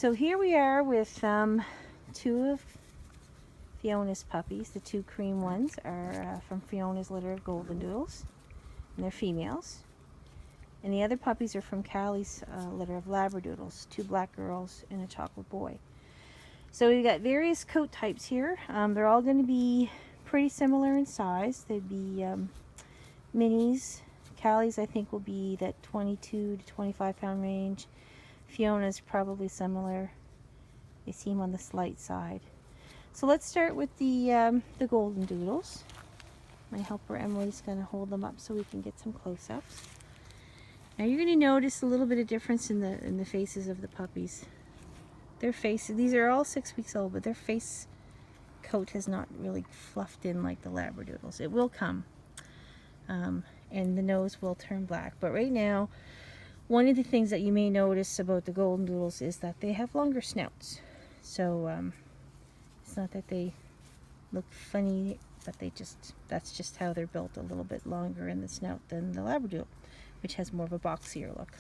So here we are with two of Fiona's puppies. The two cream ones are from Fiona's litter of golden doodles, and they're females. And the other puppies are from Callie's litter of labradoodles, two black girls and a chocolate boy. So we've got various coat types here. They're all going to be pretty similar in size. They'd be minis. Callie's, I think, will be that 22 to 25 pound range. Fiona's probably similar. They seem on the slight side. So let's start with the golden doodles. My helper Emily's going to hold them up so we can get some close-ups. Now you're going to notice a little bit of difference in the faces of the puppies. Their faces, these are all 6 weeks old, but their face coat has not really fluffed in like the labradoodles. It will come, and the nose will turn black. But right now, one of the things that you may notice about the golden doodles is that they have longer snouts. So it's not that they look funny, but that's just how they're built, a little bit longer in the snout than the labradoodle, which has more of a boxier look.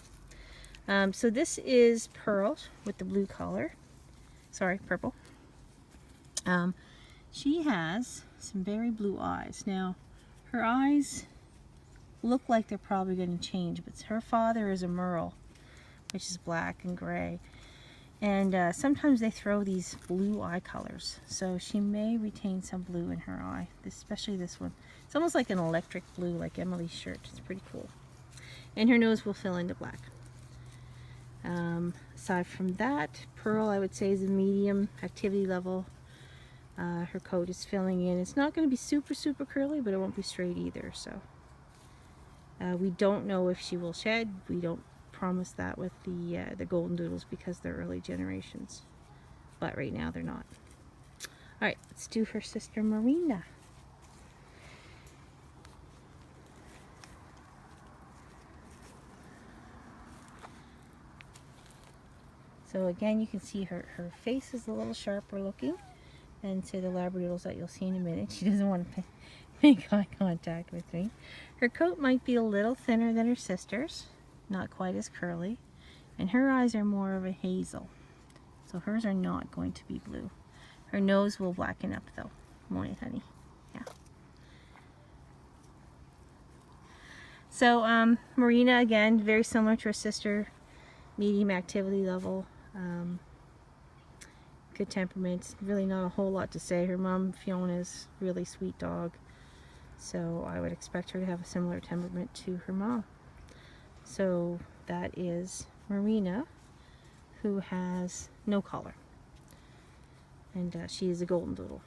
So this is Pearl with the blue collar. Sorry, purple. She has some very blue eyes. Now, her eyes look like they're probably going to change, but her father is a merle, which is black and gray. And sometimes they throw these blue eye colors, so she may retain some blue in her eye, especially this one. It's almost like an electric blue, like Emily's shirt. It's pretty cool. And her nose will fill into black. Aside from that, Pearl, I would say, is a medium activity level. Her coat is filling in. It's not going to be super curly, but it won't be straight either. So we don't know if she will shed. We don't promise that with the golden doodles because they're early generations, but right now they're not. All right, let's do her sister Marina. So again, you can see her face is a little sharper looking than, say, the labradoodles that you'll see in a minute. She doesn't want to make eye contact with me. Her coat might be a little thinner than her sister's, not quite as curly, and her eyes are more of a hazel. So hers are not going to be blue. Her nose will blacken up though, won't it, honey? Yeah. So Marina, again, very similar to her sister, medium activity level. Good temperament, really not a whole lot to say. Her mom, Fiona's really sweet dog, so I would expect her to have a similar temperament to her mom. So that is Marina, who has no collar, and she is a golden doodle.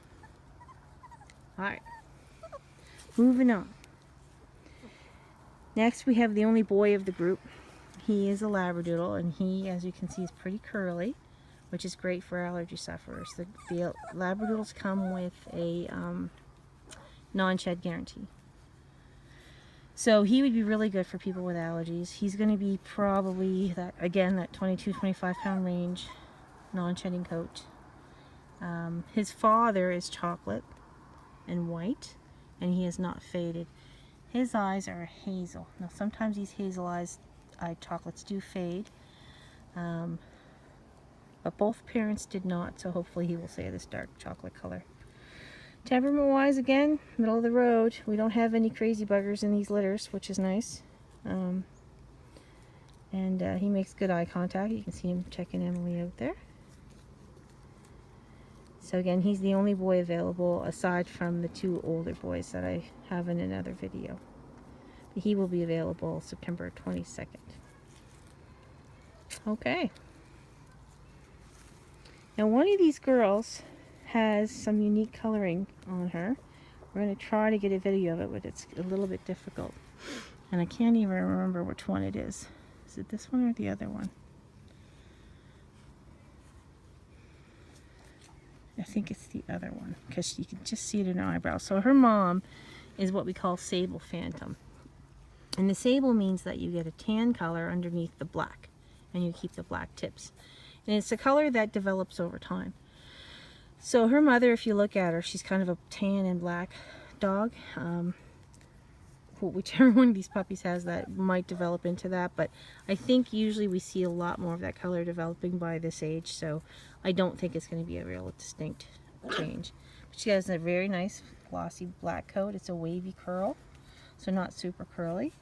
Alright, moving on. Next we have the only boy of the group. He is a labradoodle, and he, as you can see, is pretty curly, which is great for allergy sufferers. The labradoodles come with a non-shed guarantee. So he would be really good for people with allergies. He's going to be probably, that 22-25 pound range, non-shedding coat. His father is chocolate and white, and he is not faded. His eyes are hazel. Now sometimes these hazel eyes chocolates do fade, but both parents did not, so hopefully he will stay this dark chocolate color. Temperament wise, again, middle of the road. We don't have any crazy buggers in these litters, which is nice. And he makes good eye contact. You can see him checking Emily out there. So again, he's the only boy available aside from the two older boys that I have in another video. But he will be available September 22nd. Okay. Now one of these girls has some unique coloring on her. We're going to try to get a video of it, but it's a little bit difficult. And I can't even remember which one it is. Is it this one or the other one? I think it's the other one, because you can just see it in her eyebrow. So her mom is what we call sable phantom. And the sable means that you get a tan color underneath the black, and you keep the black tips. And it's a color that develops over time. So her mother, if you look at her, she's kind of a tan and black dog. whichever one of these puppies has that might develop into that, but I think usually we see a lot more of that color developing by this age, so I don't think it's going to be a real distinct change. But she has a very nice glossy black coat. It's a wavy curl, so not super curly.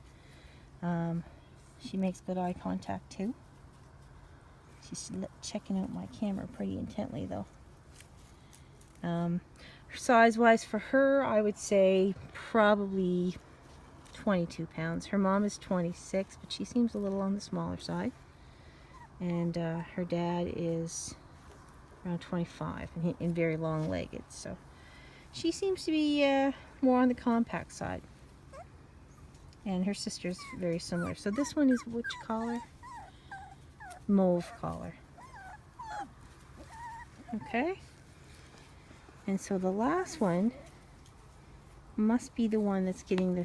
She makes good eye contact too. She's checking out my camera pretty intently though. Size-wise for her, I would say probably 22 pounds. Her mom is 26, but she seems a little on the smaller side. And her dad is around 25 and very long-legged. So she seems to be more on the compact side. And her sister's very similar. So this one is which collar? Mauve collar. Okay. And so the last one must be the one that's getting the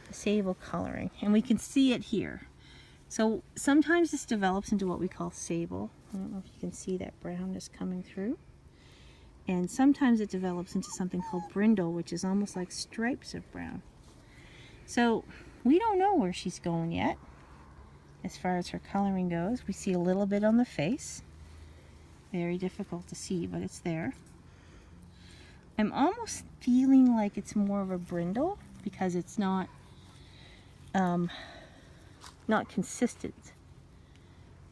sable coloring. And we can see it here. So sometimes this develops into what we call sable. I don't know if you can see that brown is coming through. And sometimes it develops into something called brindle, which is almost like stripes of brown. So we don't know where she's going yet as far as her coloring goes. We see a little bit on the face. Very difficult to see, but it's there. I'm almost feeling like it's more of a brindle because it's not consistent.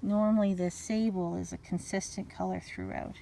Normally the sable is a consistent color throughout.